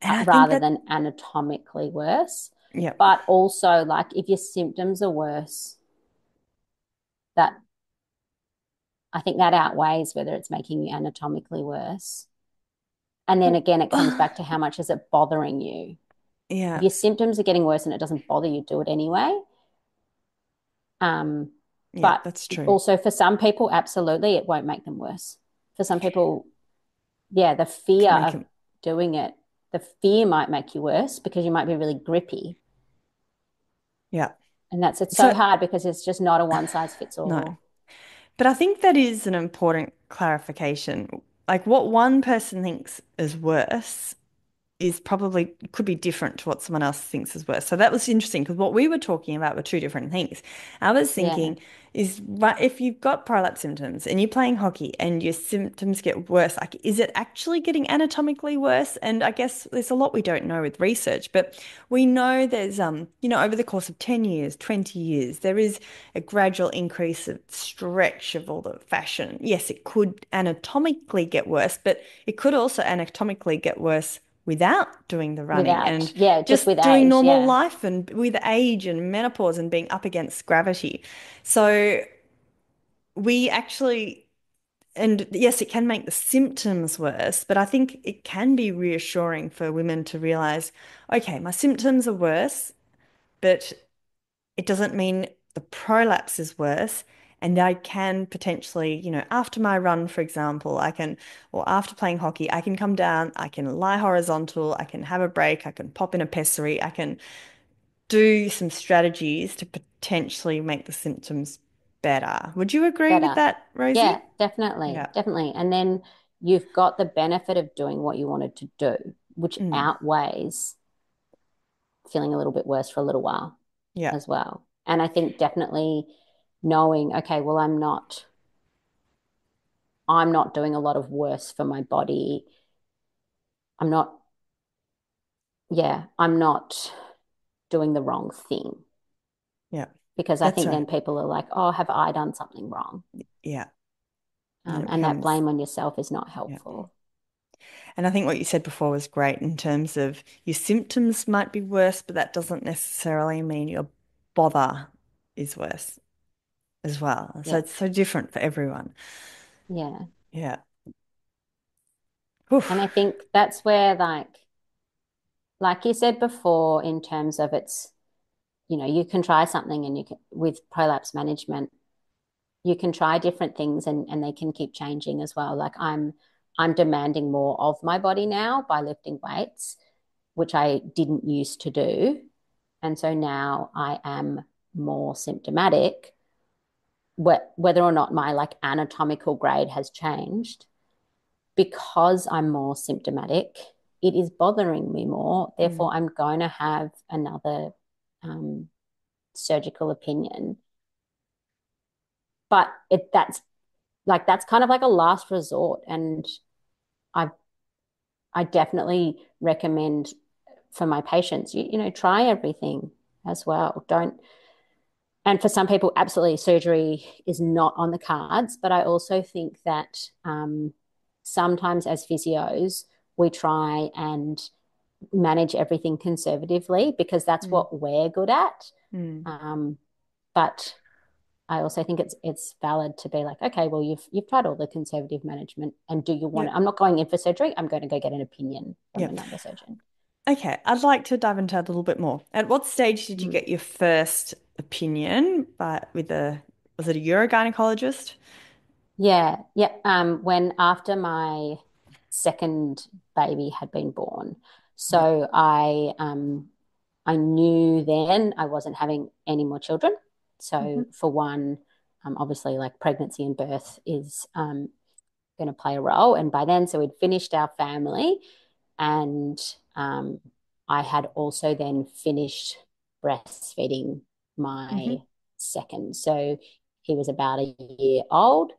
Speaker 1: And I think
Speaker 2: rather
Speaker 1: that,
Speaker 2: than anatomically worse.
Speaker 1: yeah,
Speaker 2: But also, like if your symptoms are worse, that I think that outweighs whether it's making you anatomically worse. And then
Speaker 1: well,
Speaker 2: again, it comes back to how much is it bothering you. If
Speaker 1: yeah,
Speaker 2: your symptoms are getting worse and it doesn't bother you, do it anyway. Um,
Speaker 1: yeah,
Speaker 2: but
Speaker 1: that's true.
Speaker 2: also for some people, absolutely, it won't make them worse. For some people, yeah, the fear
Speaker 1: Can make
Speaker 2: of
Speaker 1: him,
Speaker 2: doing it, the fear might make you worse because you might be really grippy.
Speaker 1: yeah.
Speaker 2: And it's so
Speaker 1: So,
Speaker 2: hard because it's just not a one size fits
Speaker 1: no.
Speaker 2: all.
Speaker 1: But I think that is an important clarification. Like what one person thinks is worse is probably could be different to what someone else thinks is worse. So that was interesting because what we were talking about were two different things. I was
Speaker 2: Yeah,
Speaker 1: thinking is if you've got prolapse symptoms and you're playing hockey and your symptoms get worse, like is it actually getting anatomically worse? And I guess there's a lot we don't know with research, but we know there's over the course of 10 years, 20 years, there is a gradual increase of stretch of all the fascian. Yes, it could anatomically get worse, but it could also anatomically get worse without doing the running and
Speaker 2: just with
Speaker 1: just doing
Speaker 2: age.
Speaker 1: normal
Speaker 2: Yeah,
Speaker 1: life and with age and menopause and being up against gravity. So we actually, and yes, it can make the symptoms worse, but I think it can be reassuring for women to realize, okay, my symptoms are worse, but it doesn't mean the prolapse is worse. And I can potentially, after my run, for example, or after playing hockey, I can come down, I can lie horizontal, I can have a break, I can pop in a pessary, I can do some strategies to potentially make the symptoms better. Would you agree with
Speaker 2: better.
Speaker 1: that,
Speaker 2: Yeah,
Speaker 1: Rosie?
Speaker 2: definitely,
Speaker 1: Yeah.
Speaker 2: definitely. And then you've got the benefit of doing what you wanted to do, which
Speaker 1: Mm.
Speaker 2: outweighs feeling a little bit worse for a little while
Speaker 1: Yeah.
Speaker 2: as well. And I think definitely knowing, okay, well, I'm not doing a lot of worse for my body. I'm not, yeah, I'm not doing the wrong thing
Speaker 1: Yeah.
Speaker 2: because I
Speaker 1: That's
Speaker 2: think
Speaker 1: right.
Speaker 2: then people are like, oh, have I done something wrong?
Speaker 1: Yeah. And it
Speaker 2: And that
Speaker 1: becomes,
Speaker 2: blame on yourself is not
Speaker 1: yeah.
Speaker 2: helpful.
Speaker 1: And I think what you said before was great in terms of your symptoms might be worse, but that doesn't necessarily mean your bother is worse as well. So
Speaker 2: Yeah.
Speaker 1: it's so different for everyone.
Speaker 2: Yeah.
Speaker 1: Yeah.
Speaker 2: And I
Speaker 1: Oof.
Speaker 2: think that's where, like you said before, in terms of you can try something and with prolapse management, you can try different things and they can keep changing as well. Like I'm demanding more of my body now by lifting weights, which I didn't used to do. And so now I am more symptomatic, whether or not my like anatomical grade has changed because I'm more symptomatic, it is bothering me more.
Speaker 1: Mm.
Speaker 2: Therefore, I'm going to have another um, surgical opinion. But that's kind of like a last resort, and I I definitely recommend for my patients, try everything as well. Don't. And for some people, absolutely, surgery is not on the cards. But I also think that sometimes as physios, we try and manage everything conservatively because that's
Speaker 1: Mm.
Speaker 2: what we're good at.
Speaker 1: Mm.
Speaker 2: But I also think it's valid to be like, okay, well, you've tried all the conservative management, and do you want it?
Speaker 1: Yep.
Speaker 2: I'm not going in for surgery. I'm going to go get an opinion from
Speaker 1: Yep.
Speaker 2: another surgeon.
Speaker 1: Okay, I'd like to dive into that a little bit more. At what stage did you
Speaker 2: Mm.
Speaker 1: get your first opinion, but with a was it a urogynecologist?
Speaker 2: Yeah, yeah. When after my second baby had been born,
Speaker 1: Yep.
Speaker 2: so I knew then I wasn't having any more children.
Speaker 1: Hmm.
Speaker 2: So for one, obviously like pregnancy and birth is going to play a role. And by then, so we'd finished our family, and I had also then finished breastfeeding my
Speaker 1: Hmm.
Speaker 2: second. So he was about a year old.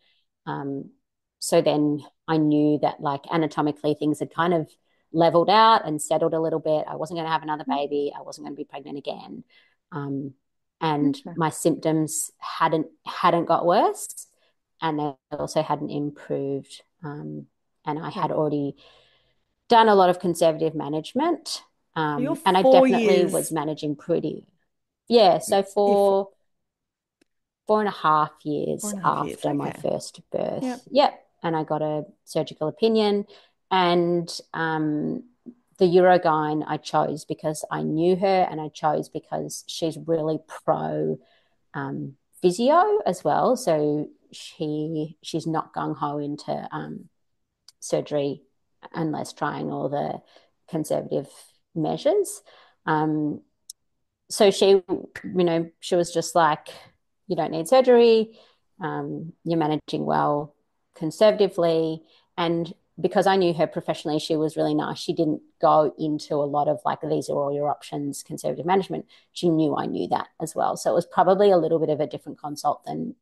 Speaker 2: Um, so then I knew that like anatomically things had kind of leveled out and settled a little bit. I wasn't going to have another baby. I wasn't going to be pregnant again. Um, and
Speaker 1: Okay.
Speaker 2: my symptoms hadn't got worse, and they also hadn't improved. And I
Speaker 1: Yep.
Speaker 2: had already done a lot of conservative management,
Speaker 1: So you're
Speaker 2: and I
Speaker 1: four
Speaker 2: definitely was
Speaker 1: years.
Speaker 2: managing pretty. Yeah, so
Speaker 1: You're four,
Speaker 2: for 4.5 years
Speaker 1: 4.5 years.
Speaker 2: after my
Speaker 1: Okay.
Speaker 2: first
Speaker 1: Yep.
Speaker 2: birth, yep, and I got a surgical opinion, and the Eurogyne I chose because I knew her, and I chose because she's really pro physio as well. So she's not gung ho into surgery unless trying all the conservative measures. Um, so she was just like, you don't need surgery. You're managing well conservatively. And because I knew her professionally, she was really nice. She didn't go into a lot of like, these are all your options, conservative management. She knew I knew that as well. So it was probably a little bit of a different consult than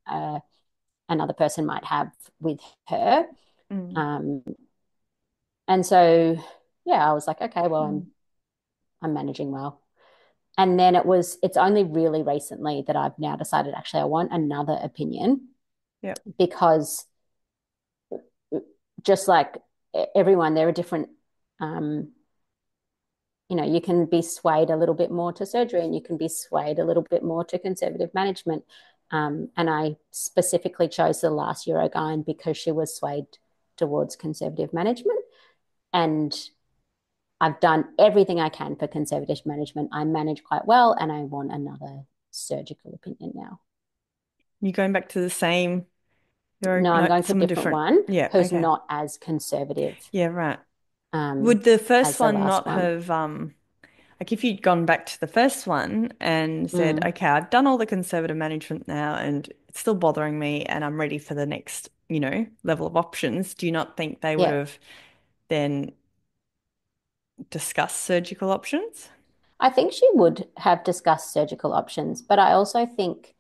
Speaker 2: another person might have with her.
Speaker 1: Mm.
Speaker 2: Um, and so, yeah, I was like, okay, well,
Speaker 1: Mm.
Speaker 2: I'm managing well. And then it's only really recently that I've now decided actually I want another opinion
Speaker 1: Yep.
Speaker 2: because just like everyone, there are different, um, you can be swayed a little bit more to surgery and you can be swayed a little bit more to conservative management. And I specifically chose the last Eurogyne because she was swayed towards conservative management. And I've done everything I can for conservative management. I manage quite well, and I want another surgical opinion now.
Speaker 1: You're going back to the same, you're
Speaker 2: No, I'm
Speaker 1: no,
Speaker 2: going to a
Speaker 1: someone
Speaker 2: different
Speaker 1: different.
Speaker 2: one
Speaker 1: Yeah.
Speaker 2: who's
Speaker 1: Okay.
Speaker 2: not as conservative
Speaker 1: Yeah. Right. Would the
Speaker 2: as
Speaker 1: first
Speaker 2: the
Speaker 1: one
Speaker 2: last
Speaker 1: not
Speaker 2: one.
Speaker 1: have, like if you'd gone back to the first one and said,
Speaker 2: Mm,
Speaker 1: okay, I've done all the conservative management now and it's still bothering me and I'm ready for the next, level of options, do you not think they would
Speaker 2: yeah,
Speaker 1: have then discussed surgical options?
Speaker 2: I think she would have discussed surgical options, but I also think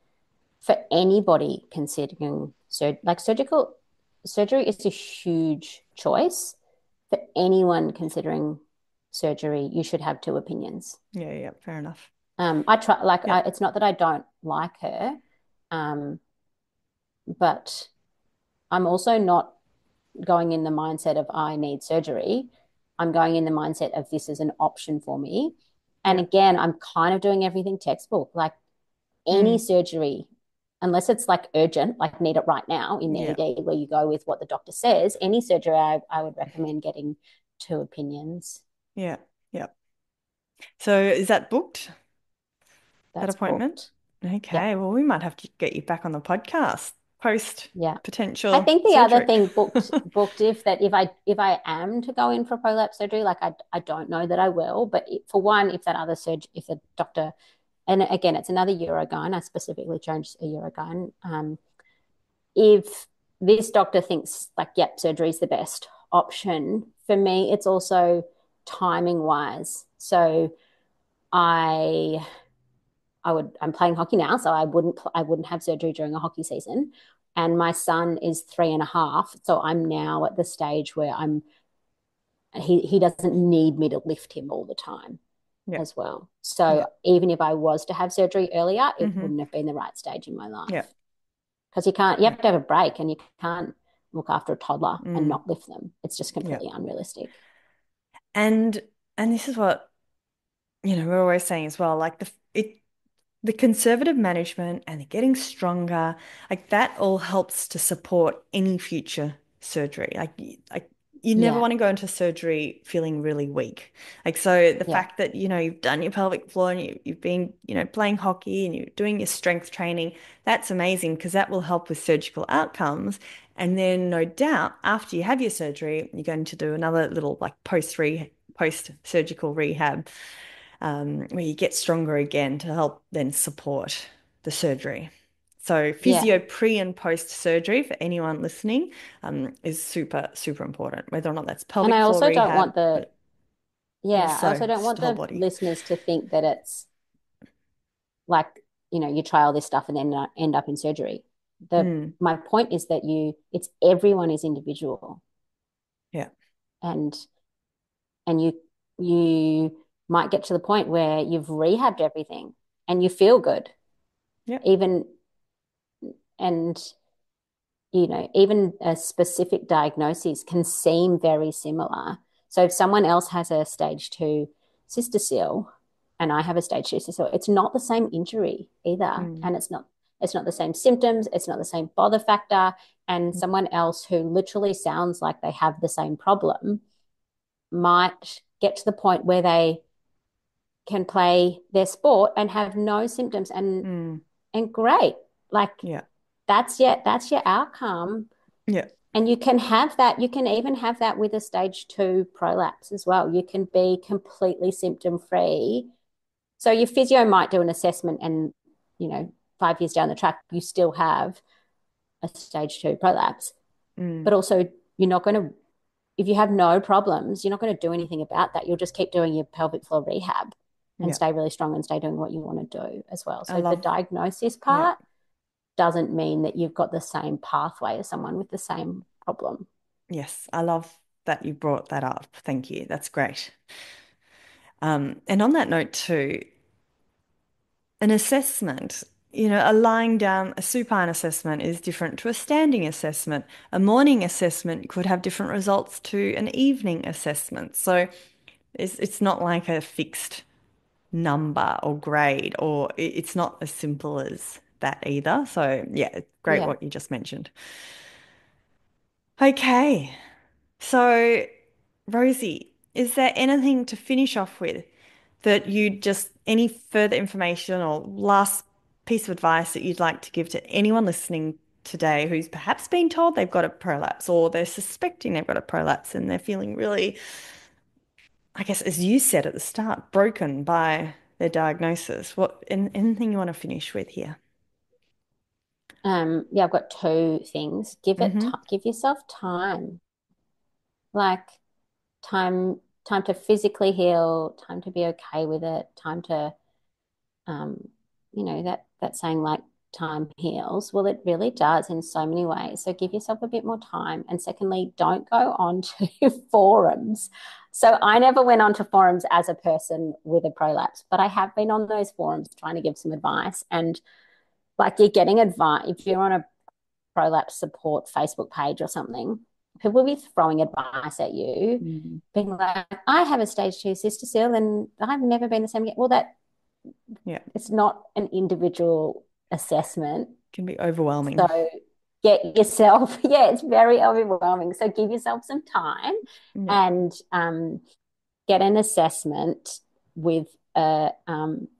Speaker 2: for anybody considering surgical surgery is a huge choice. For anyone considering surgery, you should have two opinions.
Speaker 1: Yeah, yeah, fair enough.
Speaker 2: I try
Speaker 1: Yeah.
Speaker 2: it's not that I don't like her, um, but I'm also not going in the mindset of I need surgery. I'm going in the mindset of this is an option for me. And
Speaker 1: Yeah.
Speaker 2: again, I'm kind of doing everything textbook. Like any
Speaker 1: Mm.
Speaker 2: surgery, unless it's like urgent, like need it right now in the
Speaker 1: Yeah.
Speaker 2: ED, where you go with what the doctor says, any surgery I would recommend getting two opinions.
Speaker 1: Yeah. Yeah. So is that booked, that
Speaker 2: That's
Speaker 1: appointment?
Speaker 2: booked.
Speaker 1: Okay.
Speaker 2: Yep.
Speaker 1: Well, we might have to get you back on the podcast post
Speaker 2: Yeah. I
Speaker 1: potential
Speaker 2: think the other
Speaker 1: surgery.
Speaker 2: thing booked if I am to go in for prolapse surgery, like I don't know that I will, but for one, if that other surgeon, if the doctor, and again it's another Eurogyne, I specifically chose a Eurogyne. If this doctor thinks like yep, surgery is the best option for me, it's also timing wise. So I I'm playing hockey now, so I wouldn't have surgery during a hockey season. And my son is 3.5, so I'm now at the stage where he doesn't need me to lift him all the time.
Speaker 1: Yeah.
Speaker 2: as well. So
Speaker 1: Yeah.
Speaker 2: even if I was to have surgery earlier, it
Speaker 1: Mm-hmm.
Speaker 2: wouldn't have been the right stage in my
Speaker 1: Yeah.
Speaker 2: life. Because you
Speaker 1: Yeah.
Speaker 2: have to have a break and you can't look after a toddler and
Speaker 1: Mm.
Speaker 2: not lift them. It's just
Speaker 1: Yeah.
Speaker 2: completely unrealistic.
Speaker 1: And this is what, we're always saying as well, like the conservative management and the getting stronger, like that all helps to support any future surgery. Like you never
Speaker 2: Yeah,
Speaker 1: want to go into surgery feeling really weak. Like so the
Speaker 2: yeah,
Speaker 1: fact that, you've done your pelvic floor and you've been, playing hockey and you're doing your strength training, that's amazing because that will help with surgical outcomes. And then no doubt after you have your surgery, you're going to do another little like post-surgical rehab where you get stronger again to help then support the surgery. So
Speaker 2: yeah.
Speaker 1: physio pre and post surgery for anyone listening is super, super important, whether or not that's
Speaker 2: And
Speaker 1: pelvic
Speaker 2: I
Speaker 1: floor
Speaker 2: also don't
Speaker 1: rehab,
Speaker 2: want the,
Speaker 1: but
Speaker 2: yeah, I also
Speaker 1: also
Speaker 2: don't
Speaker 1: just
Speaker 2: want
Speaker 1: the whole
Speaker 2: the
Speaker 1: body.
Speaker 2: listeners to think that it's like, you try all this stuff and then end up in surgery.
Speaker 1: Mm,
Speaker 2: My point is that it's everyone is individual,
Speaker 1: yeah,
Speaker 2: and you might get to the point where you've rehabbed everything and you feel good,
Speaker 1: yeah,
Speaker 2: even and even a specific diagnosis can seem very similar. So if someone else has a stage 2 cystocele and I have a stage 2 cystocele, it's not the same injury either.
Speaker 1: mm,
Speaker 2: And it's not the same symptoms, it's not the same bother factor. And
Speaker 1: mm,
Speaker 2: someone else who literally sounds like they have the same problem might get to the point where they can play their sport and have no symptoms
Speaker 1: mm,
Speaker 2: and great. Like
Speaker 1: yeah,
Speaker 2: that's your outcome.
Speaker 1: yeah,
Speaker 2: And you can even have that with a stage 2 prolapse as well. You can be completely symptom free. So your physio might do an assessment and, 5 years down the track, you still have a stage 2 prolapse.
Speaker 1: mm,
Speaker 2: But also, you're not going to, if you have no problems, you're not going to do anything about that. You'll just keep doing your pelvic floor rehab and
Speaker 1: yeah.
Speaker 2: stay really strong and stay doing what you want to do as well.
Speaker 1: I
Speaker 2: So the
Speaker 1: love,
Speaker 2: diagnosis
Speaker 1: yeah,
Speaker 2: part doesn't mean that you've got the same pathway as someone with the same problem.
Speaker 1: yes, I love that you brought that up. Thank you. That's great. And on that note too, an assessment, a lying down, a supine assessment is different to a standing assessment. A morning assessment could have different results to an evening assessment. So it's not like a fixed number or grade, or it's not as simple as that either. So yeah, it's great
Speaker 2: Yeah.
Speaker 1: what you just mentioned. Okay. So, Rosie, is there anything to finish off with that you just, any further information or last piece of advice that you'd like to give to anyone listening today who's perhaps been told they've got a prolapse or they're suspecting they've got a prolapse and they're feeling really, I guess, as you said at the start, broken by their diagnosis? Anything you want to finish with here?
Speaker 2: Yeah, I've got two things.
Speaker 1: Mm-hmm.
Speaker 2: Give yourself time. Like time to physically heal, time to be okay with it, time to um, that saying like time heals. Well, it really does in so many ways. So give yourself a bit more time. And secondly, don't go on to forums. So I never went onto forums as a person with a prolapse, but I have been on those forums trying to give some advice. And like you're getting advice if you're on a prolapse support Facebook page or something, people will be throwing advice at you,
Speaker 1: Mm.
Speaker 2: being like, I have a stage 2 cystocele and I've never been the same again. Well, that
Speaker 1: Yeah,
Speaker 2: it's not an individual assessment.
Speaker 1: can be overwhelming.
Speaker 2: So get yourself, yeah, it's very overwhelming. So give yourself some time
Speaker 1: Yeah.
Speaker 2: and get an assessment with a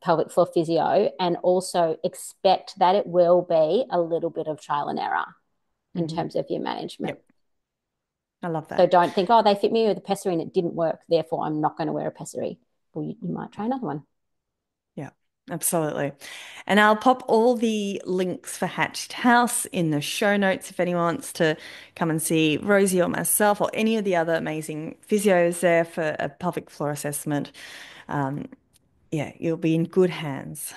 Speaker 2: pelvic floor physio and also expect that it will be a little bit of trial and error in
Speaker 1: Hmm.
Speaker 2: terms of your management.
Speaker 1: Yep. I love
Speaker 2: So
Speaker 1: that.
Speaker 2: don't think, oh, they fit me with a pessary and it didn't work, therefore I'm not going to wear a pessary. Well, you might try another one.
Speaker 1: Yeah, absolutely. And I'll pop all the links for Hatched House in the show notes if anyone wants to come and see Rosie or myself or any of the other amazing physios there for a pelvic floor assessment. Um, yeah, you'll be in good hands.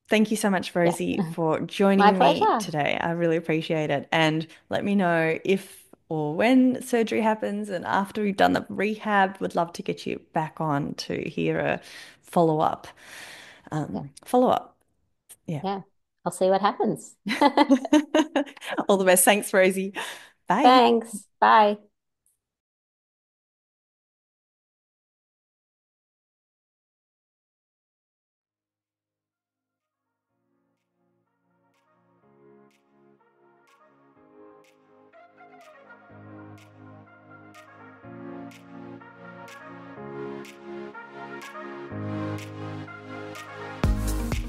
Speaker 1: Thank you so much,
Speaker 2: Yeah,
Speaker 1: Rosie, for
Speaker 2: my
Speaker 1: joining me
Speaker 2: pleasure.
Speaker 1: today. I really appreciate it. And let me know if or when surgery happens and after we've done the rehab, would love to get you back on to hear a follow-up. Follow-up.
Speaker 2: Yeah. I'll see what happens.
Speaker 1: All the best. Thanks, Rosie. Bye.
Speaker 2: Thanks. Bye.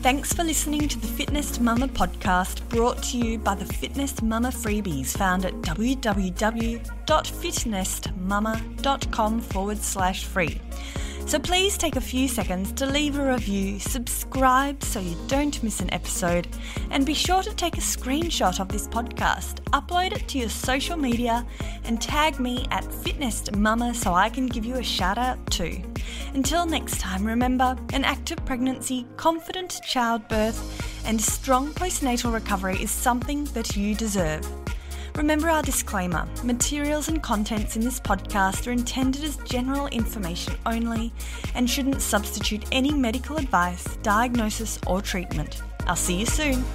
Speaker 1: Thanks for listening to the Fitness Mama podcast, brought to you by the Fitness Mama freebies found at www.fitnessmama.com/free. So please take a few seconds to leave a review, subscribe so you don't miss an episode, and be sure to take a screenshot of this podcast, upload it to your social media, and tag me at Fitness Mama so I can give you a shout out too. Until next time, remember, an active pregnancy, confident childbirth, and strong postnatal recovery is something that you deserve. Remember our disclaimer: materials and contents in this podcast are intended as general information only and shouldn't substitute any medical advice, diagnosis, or treatment. I'll see you soon.